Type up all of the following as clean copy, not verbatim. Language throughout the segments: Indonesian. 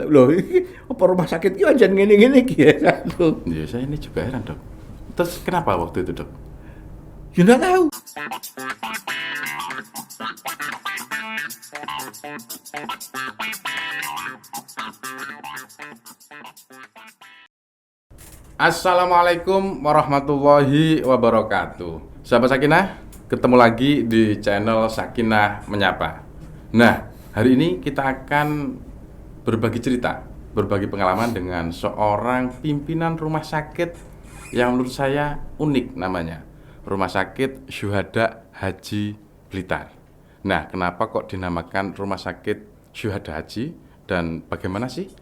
Loh, apa rumah sakit ki aja ngene-ngene ki ya. Ya, saya ini juga heran, Dok. Terus kenapa waktu itu, Dok? Ya nggak tahu. Assalamualaikum warahmatullahi wabarakatuh. Sahabat Sakinah, ketemu lagi di channel Sakinah Menyapa. Nah, hari ini kita akan berbagi cerita, berbagi pengalaman dengan seorang pimpinan rumah sakit yang menurut saya unik namanya. Rumah Sakit Syuhada Haji Blitar. Nah, kenapa kok dinamakan Rumah Sakit Syuhada Haji dan bagaimana sih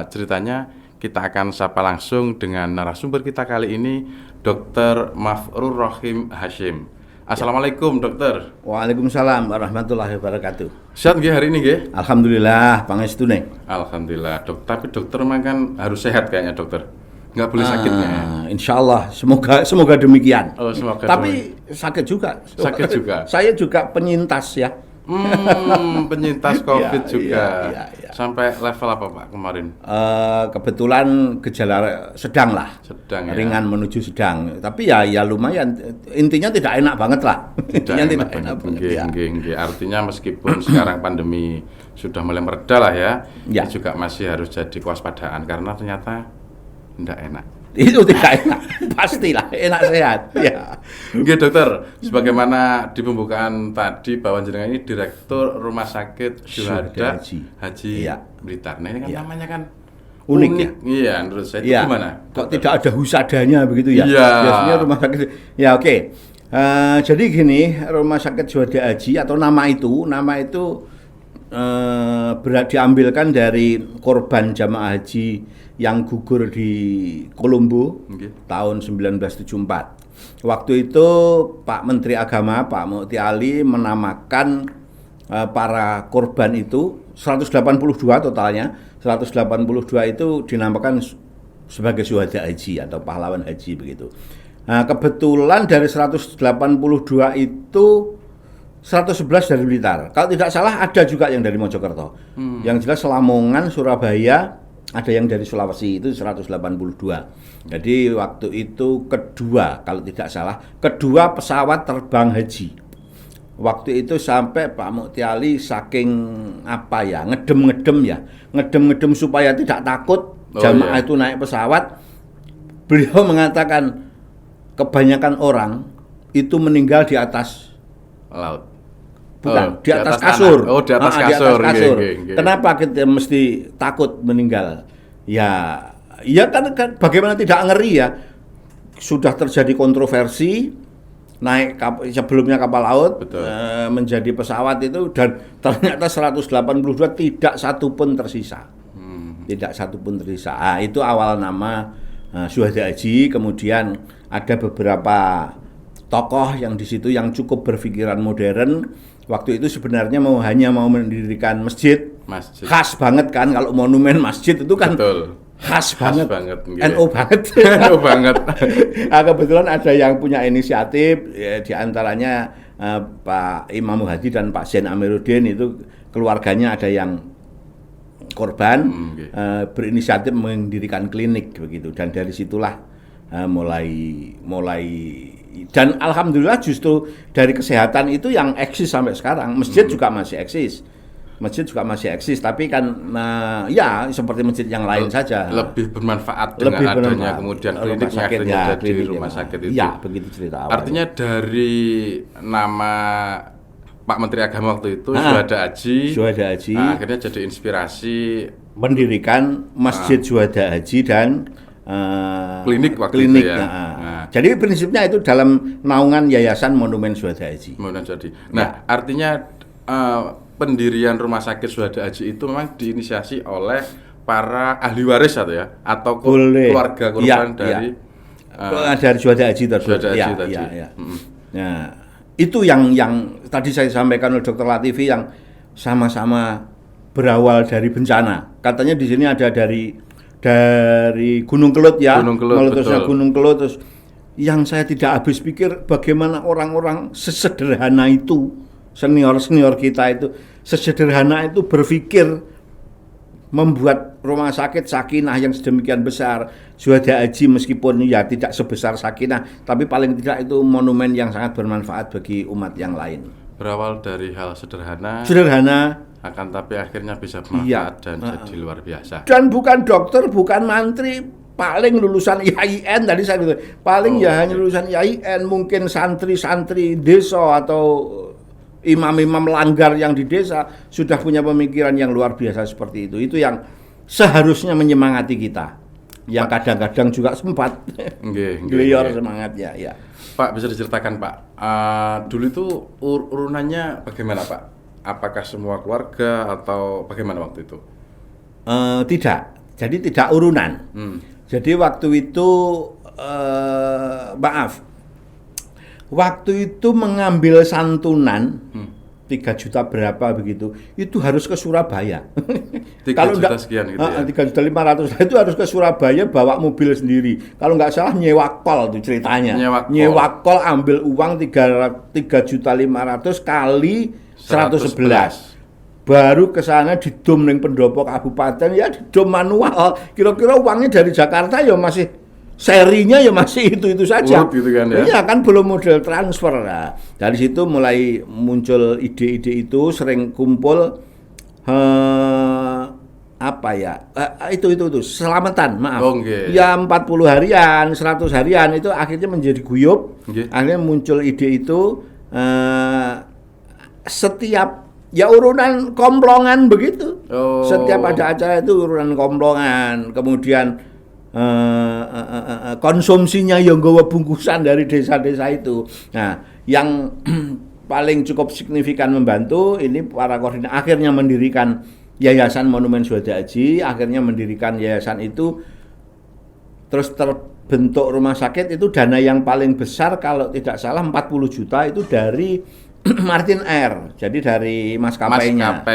ceritanya? Kita akan sapa langsung dengan narasumber kita kali ini, Dr. Mafrur Rohim Hashim. Assalamualaikum, Dokter. Waalaikumsalam warahmatullahi wabarakatuh. Sehat nggih hari ini nggih? Alhamdulillah, pangestune. Alhamdulillah, Dok. Tapi dokter memang kan harus sehat kayaknya, Dokter. Nggak boleh sakit kayaknya. Insyaallah, semoga demikian. Oh, semoga. Tapi sakit juga. Sakit juga. Saya juga penyintas ya. Penyintas COVID juga. Iya. Sampai level apa, Pak, kemarin? Kebetulan gejala sedang lah. Sedang ya. Ringan menuju sedang. Tapi ya lumayan. Intinya tidak enak banget lah. Intinya tidak enak banget. Nggih. Artinya meskipun sekarang pandemi sudah mulai mereda lah ya, Ya. ini juga masih harus jadi kewaspadaan karena ternyata tidak enak. Itu tidak enak. Pastilah enak sehat. Ya. Oke, Dokter, sebagaimana di pembukaan tadi bahwa jenengan ini Direktur Rumah Sakit Syuhada Haji Iya. Blitar. Nah, ini kan namanya kan Unik ya? Iya, menurut saya itu Iya. gimana? Kok tidak ada husadanya begitu ya? Iya. Biasanya rumah sakit. Ya oke. Jadi gini, Rumah Sakit Syuhada Haji atau nama itu diambilkan dari korban jamaah haji yang gugur di Kolombo tahun 1974. Waktu itu Pak Menteri Agama, Pak Mukti Ali menamakan para korban itu 182 totalnya. 182 itu dinamakan sebagai syuhada haji atau pahlawan haji begitu. Nah, kebetulan dari 182 itu 111 dari Blitar. Kalau tidak salah ada juga yang dari Mojokerto. Yang jelas Lamongan, Surabaya, ada yang dari Sulawesi itu 182. Jadi waktu itu kedua pesawat terbang haji. Waktu itu sampai Pak Mukti Ali saking ngedem supaya tidak takut jamaah itu naik pesawat. Beliau mengatakan kebanyakan orang itu meninggal di atas laut. Bukan, di atas kasur. Di atas kasur. Gege. Kenapa kita mesti takut meninggal? Ya kan bagaimana tidak ngeri ya? Sudah terjadi kontroversi naik sebelumnya kapal laut menjadi pesawat itu dan ternyata 182 tidak satu pun tersisa. Tidak satu pun tersisa. Itu awal nama Syuhada Haji. Kemudian ada beberapa tokoh yang di situ yang cukup berpikiran modern. Waktu itu sebenarnya hanya mau mendirikan masjid. Khas banget kan, kalau monumen masjid itu kan. Betul. Khas banget. Gitu. NU banget. NU banget. Nah, kebetulan ada yang punya inisiatif ya, di antaranya Pak Imam Muhadi dan Pak Zain Amiruddin, itu keluarganya ada yang korban, berinisiatif mendirikan klinik begitu, dan dari situlah mulai dan alhamdulillah justru dari kesehatan itu yang eksis sampai sekarang. Masjid juga masih eksis, tapi kan ya seperti masjid yang lain saja. Lebih bermanfaat dengan adanya kemudian klinik yang akhirnya jadi rumah sakit itu. Ya, begitu cerita awal. Artinya dari nama Pak Menteri Agama waktu itu Syuhada Haji. Akhirnya jadi inspirasi mendirikan Masjid Syuhada Haji dan klinik waktu itu ya. Jadi prinsipnya itu dalam naungan Yayasan Monumen Syuhada Haji. Nah, artinya pendirian Rumah Sakit Syuhada Haji itu memang diinisiasi oleh para ahli waris atau keluarga korban dari Syuhada Haji tersebut. Nah, itu yang tadi saya sampaikan oleh Dr. Latifi, yang sama-sama berawal dari bencana. Katanya di sini ada dari Gunung Kelut ya, meletusnya Gunung Kelut. Terus yang saya tidak habis pikir bagaimana orang-orang sesederhana itu, senior kita itu sesederhana itu berpikir membuat rumah sakit Sakinah yang sedemikian besar, Syuhada Haji meskipun ya tidak sebesar Sakinah, tapi paling tidak itu monumen yang sangat bermanfaat bagi umat yang lain. Berawal dari hal sederhana, akan tapi akhirnya bisa bermanfaat dan jadi luar biasa. Dan bukan dokter, bukan mantri, paling lulusan IAIN tadi saya bilang, paling hanya lulusan IAIN, mungkin santri-santri desa atau imam-imam langgar yang di desa sudah punya pemikiran yang luar biasa seperti itu. Itu yang seharusnya menyemangati kita. Yang kadang-kadang juga sempat gelior semangatnya. Ya. Pak, bisa diceritakan Pak, dulu itu urunannya bagaimana Pak? Apakah semua keluarga atau bagaimana waktu itu? Tidak. Jadi tidak urunan. Jadi waktu itu waktu itu mengambil santunan 3 juta berapa begitu, itu harus ke Surabaya. 3 Kalau juta sekian gitu ya? 3.500.000 itu harus ke Surabaya bawa mobil sendiri. Kalau nggak salah nyewa kol itu ceritanya. Nyewa kol ambil uang 3.500.000 kali 111. Baru ke sana didom ning pendopo kabupaten ya didom manual. Kira-kira uangnya dari Jakarta ya masih serinya ya masih itu saja. Gitu kan ya? Iya kan belum model transfer. Nah, dari situ mulai muncul ide-ide itu, sering kumpul itu selamatan, maaf. Ya 40 harian, 100 harian itu akhirnya menjadi guyub. Akhirnya muncul ide itu setiap ya urunan komplongan begitu. Setiap ada acara itu urunan komplongan. Kemudian konsumsinya yang gawa bungkusan dari desa-desa itu. Nah, yang paling cukup signifikan membantu ini para koordinator akhirnya mendirikan Yayasan Monumen Syuhada Haji, akhirnya mendirikan yayasan itu, terus terbentuk rumah sakit itu. Dana yang paling besar kalau tidak salah 40 juta itu dari Martin Air, jadi dari maskapainya.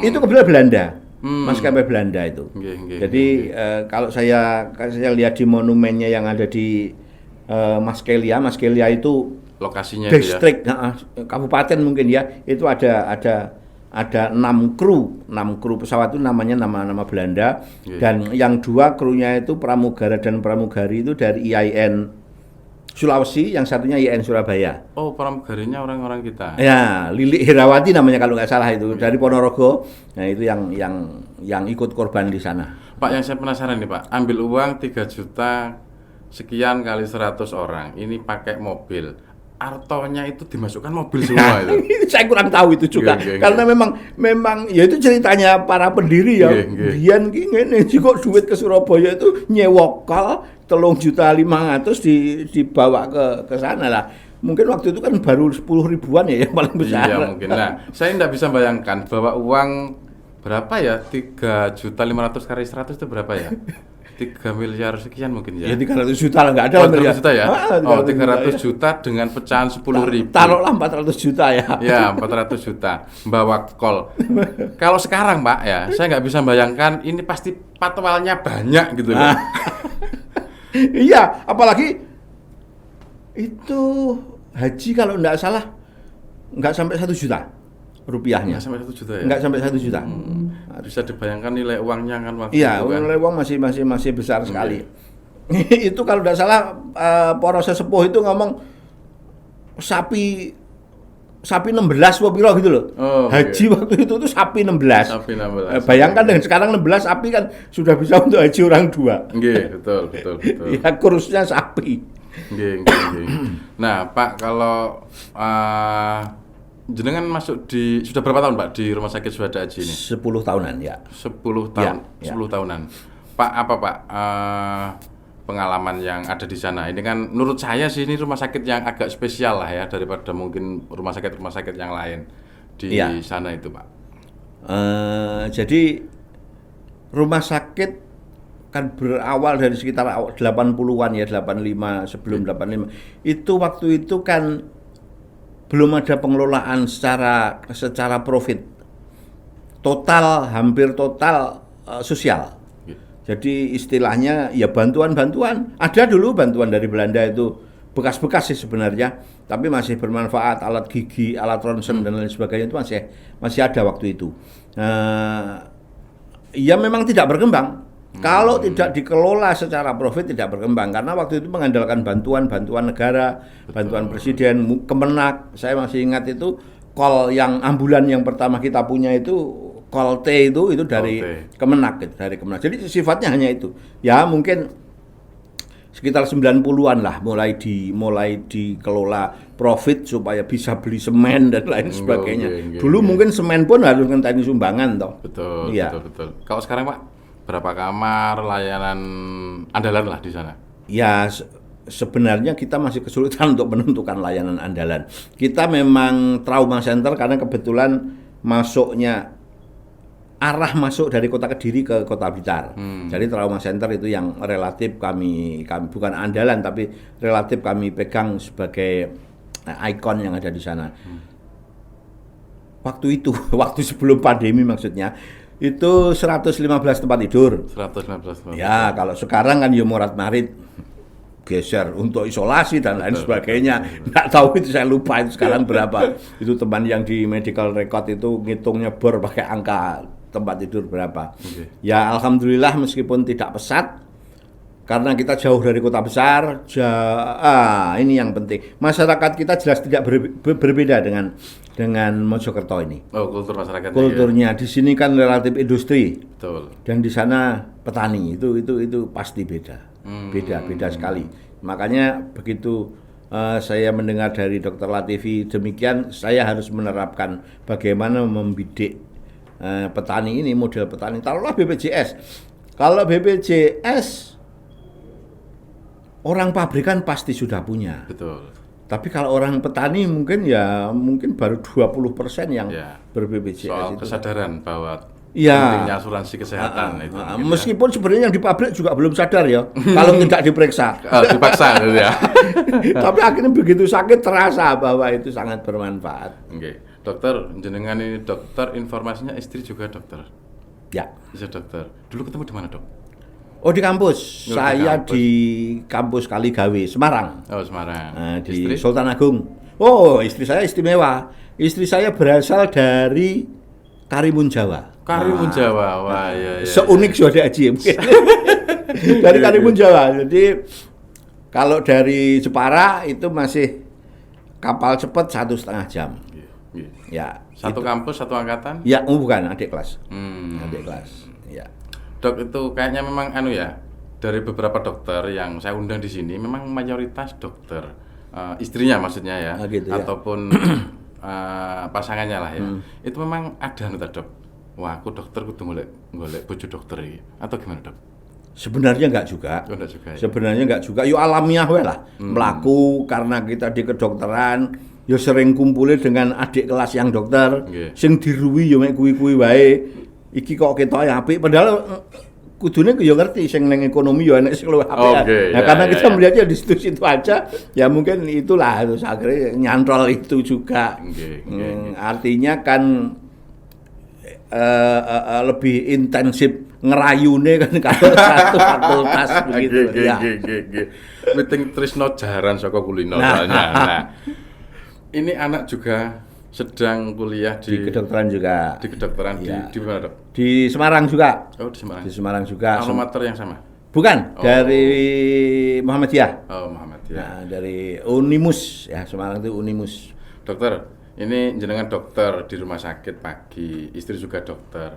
Itu kebetulan Belanda. Maskapai Belanda itu. Jadi kalau saya lihat di monumennya yang ada di Maskelia itu lokasinya distrik, kabupaten mungkin ya, itu ada 6 kru pesawat itu namanya nama Belanda, dan yang 2 krunya itu pramugara dan pramugari itu dari IAIN Sulawesi, yang satunya IAIN Surabaya. Oh, pramugarinya orang-orang kita. Ya, Lilik Herawati namanya kalau nggak salah itu, dari Ponorogo. Nah, itu yang ikut korban di sana. Pak, yang saya penasaran nih Pak, ambil uang 3 juta sekian kali 100 orang, ini pakai mobil. Artonya itu dimasukkan mobil semua itu. Saya kurang tahu itu juga. Karena memang ya itu ceritanya para pendiri ya. Biyen ki ngene kok duit ke Surabaya itu nyewokal 3.500.000 dibawa ke sana lah. Mungkin waktu itu kan baru 10 ribuan ya yang paling besar. Iya mungkin. Nah, saya tidak bisa bayangkan bawa uang berapa ya, 3.500.000 kali 100 itu berapa ya? 3 miliar sekian mungkin ya. Ya 300 juta lah, nggak ada. 300 juta ya? 300 juta dengan pecahan 10.000. Taruhlah 400 juta ya. Ya, 400 juta bawa kol. Kalau sekarang Pak ya, saya nggak bisa bayangkan, ini pasti patwalnya banyak gitu loh. Iya, apalagi itu haji kalau nggak salah nggak sampai 1 juta rupiahnya. Nggak sampai 1 juta ya? Nggak sampai 1 juta. Bisa dibayangkan nilai uangnya kan waktu iya, itu kan? nilai uang masih besar sekali. Itu kalau nggak salah para sesepuh itu ngomong sapi 16 piro gitu loh. Haji waktu itu tuh sapi 16. Bayangkan dengan sekarang 16 sapi kan sudah bisa untuk haji orang 2. Betul. Ya kurusnya sapi. Nah, Pak, kalau jenengan masuk sudah berapa tahun Pak di Rumah Sakit Syuhada Haji ini? 10 tahunan ya. 10 tahun. Ya. 10 tahunan. Pak, apa Pak pengalaman yang ada di sana? Ini kan menurut saya sih ini rumah sakit yang agak spesial lah ya, daripada mungkin rumah sakit yang lain di sana itu Pak. Jadi rumah sakit kan berawal dari sekitar 80-an ya, 85, sebelum 85. Itu waktu itu kan belum ada pengelolaan secara profit. Hampir total sosial. Jadi istilahnya ya bantuan-bantuan. Ada dulu bantuan dari Belanda itu bekas-bekas sih sebenarnya, tapi masih bermanfaat, alat gigi, alat ronsen dan lain sebagainya itu masih ada waktu itu. Ya memang tidak berkembang. Kalau tidak dikelola secara profit tidak berkembang karena waktu itu mengandalkan bantuan negara, bantuan presiden, Kemenak. Saya masih ingat itu call yang ambulan yang pertama kita punya itu call T itu dari Kemenak gitu, dari Kemenak. Jadi sifatnya hanya itu. Ya mungkin sekitar 90-an lah mulai dikelola profit supaya bisa beli semen dan lain sebagainya. Dulu mungkin semen pun harus ngenteni sumbangan toh. Betul, ya. Betul. Kalau sekarang Pak, berapa kamar layanan andalan lah di sana? Ya sebenarnya kita masih kesulitan untuk menentukan layanan andalan. Kita memang trauma center karena kebetulan arah masuk dari kota Kediri ke kota Blitar. Jadi trauma center itu yang relatif kami bukan andalan tapi relatif kami pegang sebagai ikon yang ada di sana. Waktu sebelum pandemi maksudnya, itu 115 tempat tidur. 115 tempat. Ya, kalau sekarang kan ya morat-marit geser untuk isolasi dan lain sebagainya. Nggak tahu itu, saya lupa itu sekarang berapa. Itu teman yang di medical record itu ngitungnya pakai angka tempat tidur berapa. Ya alhamdulillah meskipun tidak pesat karena kita jauh dari kota besar. Ini yang penting. Masyarakat kita jelas tidak berbeda dengan Mojokerto ini. Oh, kultur masyarakatnya. Kulturnya di sini kan relatif industri. Betul. Dan di sana petani. Itu pasti beda. Beda sekali. Makanya begitu saya mendengar dari Dr. Latifi demikian, saya harus menerapkan bagaimana membidik petani ini, model petani. Taruhlah BPJS. Kalau BPJS orang pabrikan pasti sudah punya. Betul. Tapi kalau orang petani mungkin baru 20% yang ber-BPJS. Soal itu. Kesadaran bahwa pentingnya asuransi kesehatan itu. Meskipun sebenarnya yang di pabrik juga belum sadar ya, kalau tidak diperiksa. Dipaksa gitu ya. Tapi akhirnya begitu sakit terasa bahwa itu sangat bermanfaat. Oke. Dokter, jenengan ini dokter, informasinya istri juga dokter. Ya. Bisa dokter. Dulu ketemu di mana, Dok? Oh, di kampus. Saya di kampus Kaligawe, Semarang. Oh, Semarang. Di istri? Sultan Agung. Oh, istri saya istimewa. Istri saya berasal dari Karimun Jawa. Karimun Jawa, wah iya. Seunik Suwada Aji mungkin. Dari Karimun Jawa. Jadi kalau dari Jepara itu masih kapal cepat 1,5 jam. Ya. Satu kampus, satu angkatan? Ya, bukan adik kelas. Adik kelas. Ya. Dok, itu kayaknya memang dari beberapa dokter yang saya undang di sini memang mayoritas dokter istrinya maksudnya ya, gitu, ataupun pasangannya lah ya. Itu memang ada Dok. Wah, aku dokter kudu golek bojo dokter iki. Atau gimana, Dok? Sebenarnya enggak juga. Oh, enggak juga. Ya? Sebenarnya enggak juga. Yo alamiah wae lah. Melaku karena kita di kedokteran, yo sering kumpulnya dengan adik kelas yang dokter, sing diruwi yo mek kuwi-kuwi wae. Iki kok ketoke apik padahal kudune yo ngerti sing ning ekonomi yo enek sing luwih apik. Karena kita melihatnya di situ aja, ya mungkin itulah terus akhirnya nyantol itu juga. Artinya kan lebih intensif ngerayune kan kalau satu fakultas begitu ya. Meeting Trisno Jaran saka kulino soalnya. Nah, ini anak juga sedang kuliah di kedokteran juga. Di kedokteran di mana, Dok? Di Semarang juga. Oh, di Semarang. Di Semarang juga. Alma mater yang sama? Bukan, dari Muhammadiyah. Oh, Muhammadiyah. Nah, dari Unimus ya, Semarang itu Unimus. Dokter, ini jenengan dokter di rumah sakit pagi, istri juga dokter.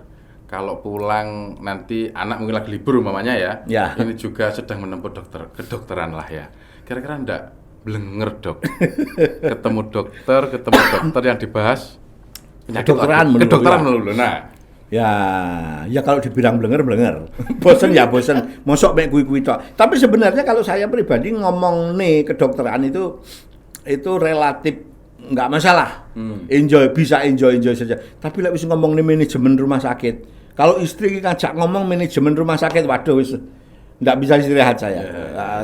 Kalau pulang nanti anak mungkin lagi libur umpamanya ya. Ini juga sedang menempuh kedokteran lah ya. Kira-kira enggak blenger, Dok? ketemu dokter yang dibahas kedokteran melulu. Nah, ya kalau dibilang blenger. Bosen ya bosen. Mosok mek kuwi-kuwi tok. Tapi sebenarnya kalau saya pribadi ngomong nih kedokteran itu relatif nggak masalah. Bisa enjoy saja. Tapi lek wis ngomong nih manajemen rumah sakit. Kalau istri ngajak ngomong manajemen rumah sakit, waduh wis nggak bisa istirahat saya.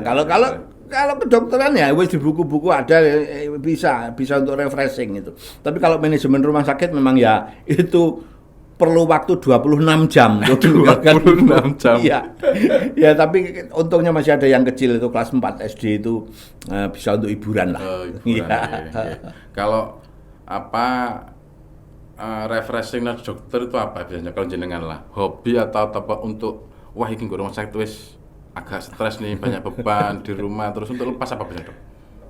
Kalau kedokteran ya wis di buku-buku ada bisa untuk refreshing itu. Tapi kalau manajemen rumah sakit memang ya itu perlu waktu 26 jam. 26 jam. Ya, tapi untungnya masih ada yang kecil itu kelas 4 SD itu bisa untuk hiburan lah. Hiburan, iya. Kalau refreshing dokter itu apa biasanya kalau jenengan lah? Hobi atau untuk wah ini gue rumah sakit wis agak stres nih, banyak beban di rumah, terus untuk lepas apa biasanya, Dok?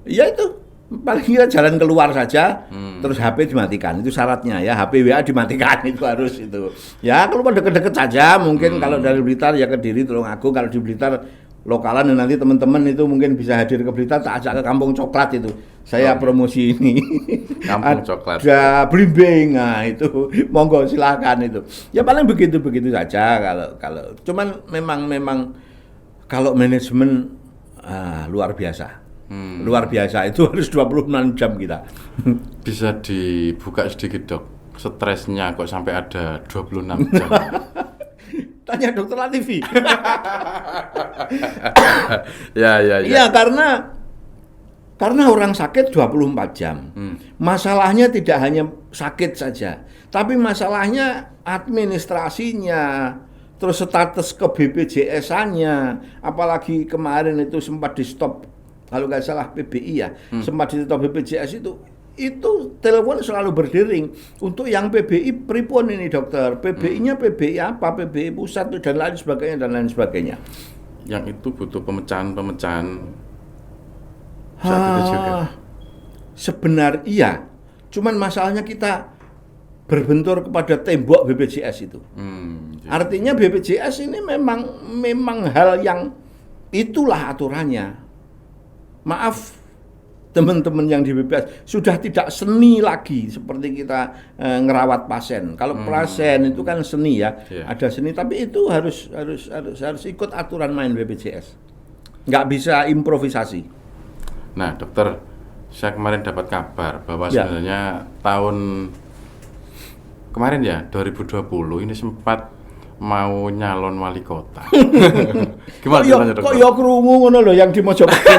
Ya itu paling kita jalan keluar saja, terus HP dimatikan, itu syaratnya ya, HP WA dimatikan itu harus itu. Ya keluar deket-deket saja, mungkin kalau dari Blitar ya Kediri Tulungagung, kalau di Blitar lokalan nanti teman-teman itu mungkin bisa hadir ke Blitar, tak ajak ke Kampung Coklat itu. Saya promosi ini. Kampung Coklat. Ada blimbing, nah itu monggo silakan itu. Ya paling begitu saja kalau cuman memang kalau manajemen luar biasa. Luar biasa itu harus 26 jam kita. Bisa dibuka sedikit, Dok. Stresnya kok sampai ada 26 jam. Tanya dokter Latifi. Ya. Iya, karena orang sakit 24 jam. Masalahnya tidak hanya sakit saja, tapi masalahnya administrasinya, terus status ke BPJS-nya, apalagi kemarin itu sempat di stop, kalau nggak salah PBI ya, sempat di stop BPJS itu telepon selalu berdering. Untuk yang PBI pripun ini dokter, PBI-nya PBI apa, PBI pusat dan lain sebagainya. Yang itu butuh pemecahan. Sebenarnya iya, cuman masalahnya kita berbentur kepada tembok BPJS itu. Artinya BPJS ini memang hal yang itulah aturannya. Maaf teman-teman yang di BPJS sudah tidak seni lagi seperti kita ngerawat pasien. Kalau pasien itu kan seni ya, ada seni, tapi itu harus ikut aturan main BPJS. Nggak bisa improvisasi. Nah, dokter, saya kemarin dapat kabar bahwa sebenarnya tahun kemarin ya 2020 ini sempat mau nyalon wali kota. Gimana ceritanya, dokter? Kok ya krungu ngono lho yang di Mojokerto.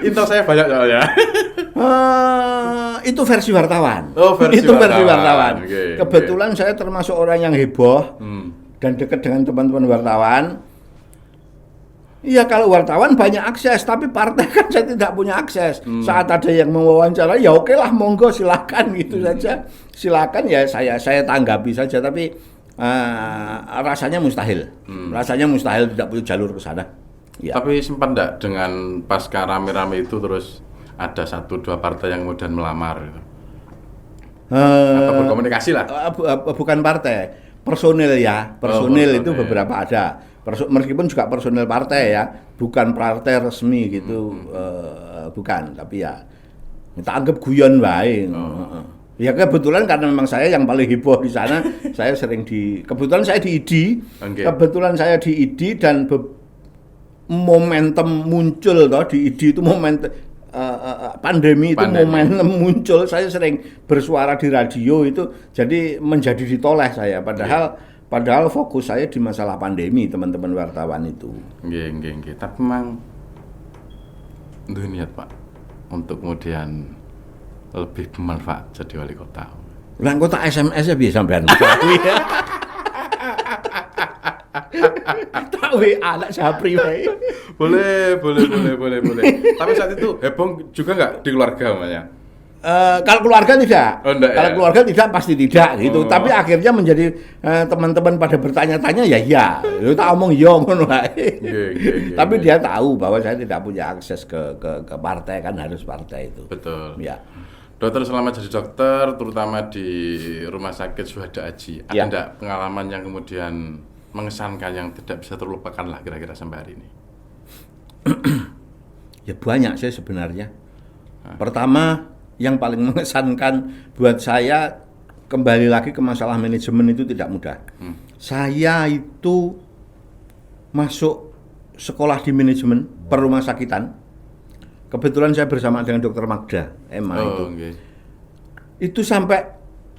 Itu saya banyak soalnya. Itu versi wartawan. Versi wartawan. Okay, Kebetulan saya termasuk orang yang heboh dan dekat dengan teman-teman wartawan. Iya, kalau wartawan banyak akses, tapi partai kan saya tidak punya akses. Saat ada yang mewawancara, ya oke lah, monggo silakan gitu saja. Silakan ya saya tanggapi saja, tapi rasanya mustahil. Rasanya mustahil tidak punya jalur ke sana. Ya. Tapi sempat enggak dengan pasca rame-rame itu terus ada 1-2 partai yang kemudian melamar gitu? Atau berkomunikasi lah? Bukan partai, personil ya. Personil itu beberapa ada. Meskipun juga personil partai ya, bukan partai resmi gitu, bukan. Tapi ya kita anggap guyon baik. Ya kebetulan karena memang saya yang paling heboh di sana, saya sering kebetulan saya di ID, kebetulan saya di ID dan momentum muncul toh di ID itu momentum pandemi itu momentum muncul, saya sering bersuara di radio itu, jadi menjadi ditoleh saya, padahal fokus saya di masalah pandemi, teman-teman wartawan itu. Nggih. Tapi memang niat Pak untuk kemudian lebih bermanfaat jadi wali kota. Lah kota SMS ya bisa sampean. Tak WA anak Sapri wae. Boleh. Tapi saat itu heboh juga nggak di keluarga namanya? Kalau keluarga tidak. Kalau keluarga tidak pasti tidak gitu. Tapi akhirnya menjadi teman-teman pada bertanya-tanya ya. Lu tak omong yo ngono wae. Tapi dia tahu bahwa saya tidak punya akses ke partai, kan harus partai itu. Betul. Ya. Dokter, selama jadi dokter, terutama di Rumah Sakit Syuhada Haji, ada enggak pengalaman yang kemudian mengesankan yang tidak bisa terlupakan lah kira-kira sampai hari ini? Ya banyak sih sebenarnya. Pertama, yang paling mengesankan buat saya, kembali lagi ke masalah manajemen itu tidak mudah. Saya itu masuk sekolah di manajemen perumah sakitan. Kebetulan saya bersama dengan Dr. Magda, Emma itu. Okay. Itu sampai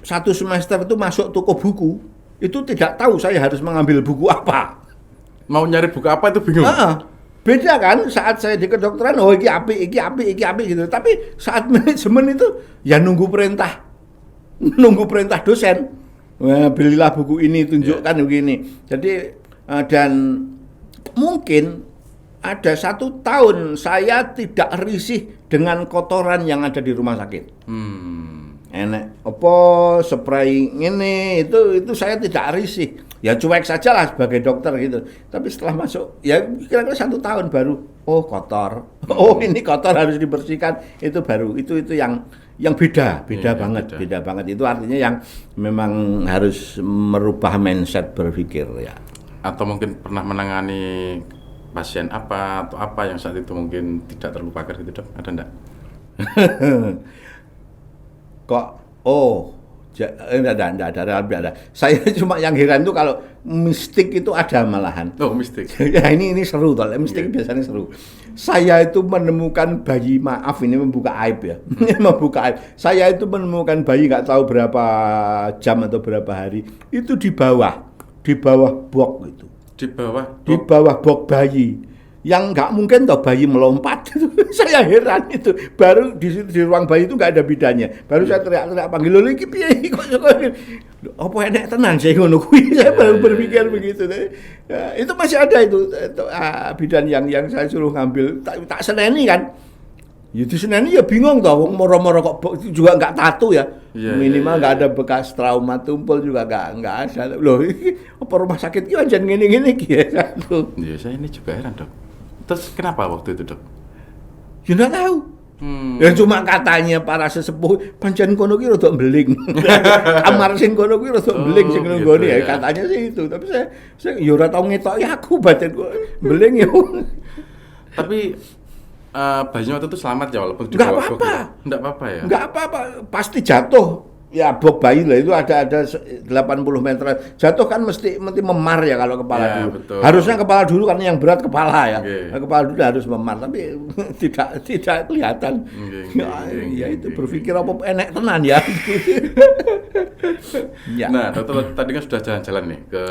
1 semester itu masuk toko buku, itu tidak tahu saya harus mengambil buku apa. Mau nyari buku apa itu bingung. Beda kan saat saya di kedokteran, iki apik gitu. Tapi saat manajemen itu ya nunggu perintah dosen. Belilah buku ini, tunjukkan begini. Jadi dan mungkin ada 1 tahun saya tidak risih dengan kotoran yang ada di rumah sakit. enek apa spray ini itu saya tidak risih. Ya cuek saja lah sebagai dokter gitu. Tapi setelah masuk ya kira-kira 1 tahun baru kotor. Oh ini kotor harus dibersihkan. Itu baru itu yang beda banget. Beda banget itu artinya yang memang harus merubah mindset berpikir ya. Atau mungkin pernah menangani pasien apa atau apa yang saat itu mungkin tidak terlupakan gitu Dok? Ada enggak? Kok enggak ada. Saya cuma yang heran tuh kalau mistik itu ada malahan. Oh, mistik. Ya ini seru toh. Mistik biasanya seru. Saya itu menemukan bayi, maaf ini membuka aib ya. Membuka aib. Saya itu menemukan bayi nggak tahu berapa jam atau berapa hari itu di bawah box itu. Di bawah box bayi. Yang nggak mungkin toh bayi melompat. Saya heran itu. Baru di ruang bayi itu nggak ada bidannya. Baru saya teriak-teriak panggil lho iki piye kok apa enek tenan saya ngono kuwi. Saya baru berpikir begitu. Ya, itu masih ada itu bidan yang saya suruh ngambil tak seneni kan. Ya diseneni ya bingung toh wong moro-moro kok juga nggak tato ya. Minimal nggak ada bekas trauma tumpul juga nggak ada. Loh apa rumah sakit ki anjen ngene-ngene ki ya. Iya, saya ini juga heran Dok. Terus kenapa waktu itu Dok? Ya nggak tahu. Ya cuma katanya para sesepuh pancen kono ki rada mbeling. Kamar sing kono ki rada mbeling sing nggone ya katanya sih itu. Tapi saya ya ora tau ngetoki aku badan kok mbeling ya. Tapi bayinya waktu itu selamat ya walaupun di bawah box ya? Nggak apa-apa ya? Nggak apa-apa, pasti jatuh. Ya box bayi lah itu ada 80 meter. Jatuh kan mesti memar ya kalau kepala ya, dulu. Betul. Harusnya kepala dulu karena yang berat kepala ya. Okay. Kepala dulu harus memar tapi tidak kelihatan. Ya itu berpikir apa enek tenan ya. Ya. Nah, dokter tadi kan sudah jalan-jalan nih ke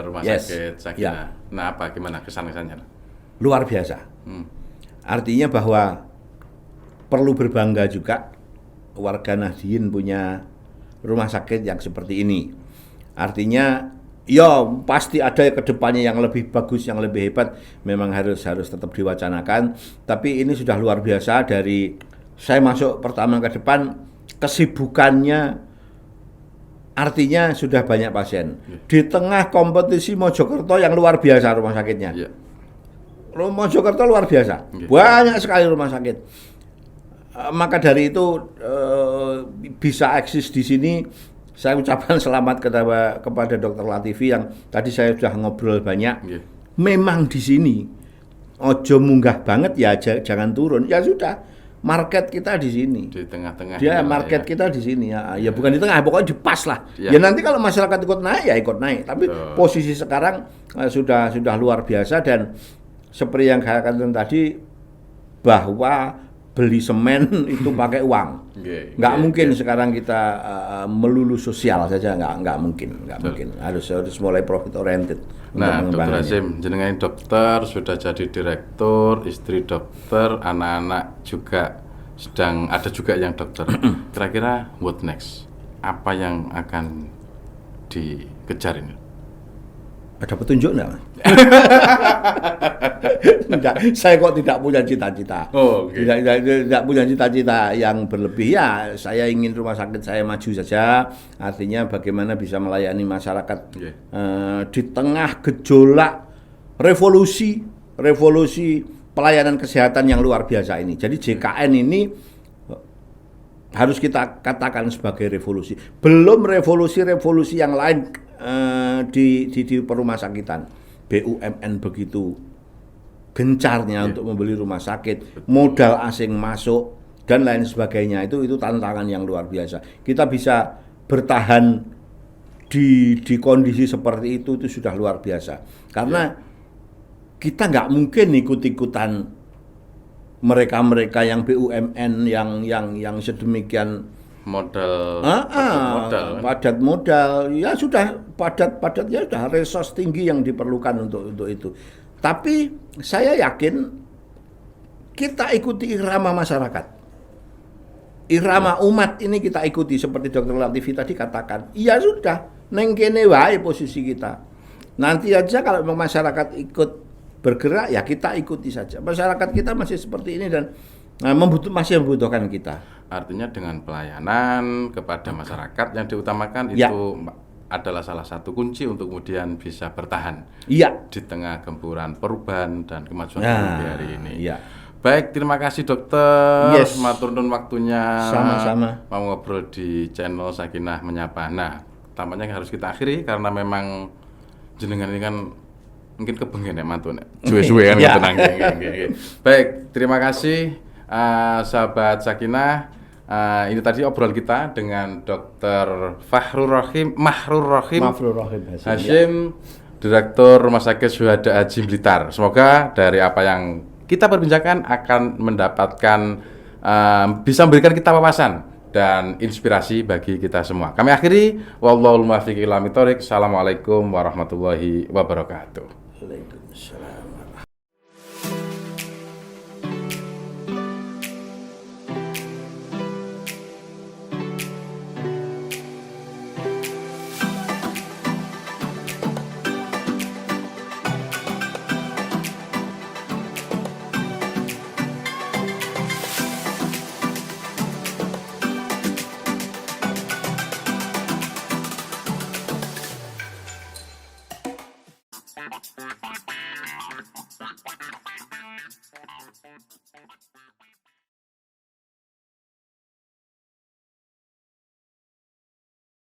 rumah sakit Sakinah. Ya. Nah, gimana kesan-kesannya? Luar biasa. Artinya bahwa perlu berbangga juga warga Nahdien punya rumah sakit yang seperti ini. Artinya ya pasti ada ke depannya yang lebih bagus, yang lebih hebat, memang harus tetap diwacanakan. Tapi ini sudah luar biasa dari saya masuk pertama ke depan, kesibukannya artinya sudah banyak pasien. Di tengah kompetisi Mojokerto yang luar biasa rumah sakitnya. Mojokerto luar biasa, banyak sekali rumah sakit. Maka dari itu bisa eksis di sini. Saya ucapkan selamat kepada Dr. Latifi yang tadi saya sudah ngobrol banyak. Memang di sini ojo munggah banget ya, jangan turun. Ya sudah, market kita di sini. Di tengah-tengah. Dia market kita di sini ya. Ya bukan di tengah, pokoknya di pas lah. Ya nanti kalau masyarakat ikut naik ya ikut naik. Tapi posisi sekarang sudah luar biasa dan seperti yang saya katakan tadi bahwa beli semen itu pakai uang, nggak mungkin sekarang kita melulu sosial saja, nggak mungkin, harus mulai profit oriented. Nah, Dr. Hasyim, jenengan dokter, sudah jadi direktur, istri dokter, anak-anak juga sedang ada juga yang dokter. Kira-kira what next? Apa yang akan dikejar ini? Ada petunjuk enggak? Enggak, saya kok tidak punya cita-cita. Tidak punya cita-cita yang berlebih ya. Saya ingin rumah sakit saya maju saja. Artinya bagaimana bisa melayani masyarakat di tengah gejolak revolusi pelayanan kesehatan yang luar biasa ini. Jadi JKN ini harus kita katakan sebagai revolusi. Belum revolusi yang lain di rumah sakitan. BUMN begitu gencarnya untuk membeli rumah sakit, modal asing masuk dan lain sebagainya. Itu tantangan yang luar biasa. Kita bisa bertahan di kondisi seperti itu sudah luar biasa. Karena kita nggak mungkin ikut-ikutan mereka yang BUMN yang sedemikian padat modal ya sudah padat ya sudah resource tinggi yang diperlukan untuk itu. Tapi saya yakin kita ikuti irama masyarakat, irama umat ini kita ikuti seperti Dr. Latifi tadi katakan. Ya sudah, neng kene wae posisi kita. Nanti aja kalau masyarakat ikut bergerak ya kita ikuti saja. Masyarakat kita masih seperti ini dan masih membutuhkan kita. Artinya dengan pelayanan kepada masyarakat yang diutamakan Ya. itu adalah salah satu kunci untuk kemudian bisa bertahan Iya. di tengah gempuran perubahan dan kemajuan Nah, teknologi hari ini. iya. Baik, terima kasih dokter. Yes. Matur nuwun waktunya. Sama-sama. Mau ngobrol di channel Sakinah Menyapa. Nah, tampaknya harus kita akhiri karena memang jenengan ini kan mungkin kebengen ya mantun. Suwe-suwe kan Ya. tenang. Baik, terima kasih sahabat Sakinah. Ini tadi obrolan kita dengan Dr. Mahrur Rohim Hashim, Direktur Rumah Sakit Syuhada Haji Blitar. Semoga dari apa yang kita perbincangkan akan mendapatkan bisa memberikan kita wawasan dan inspirasi bagi kita semua. Kami akhiri, wallahul muwaffiq ila aqwamit thoriq. Assalamualaikum warahmatullahi wabarakatuh. Waalaikumsalam.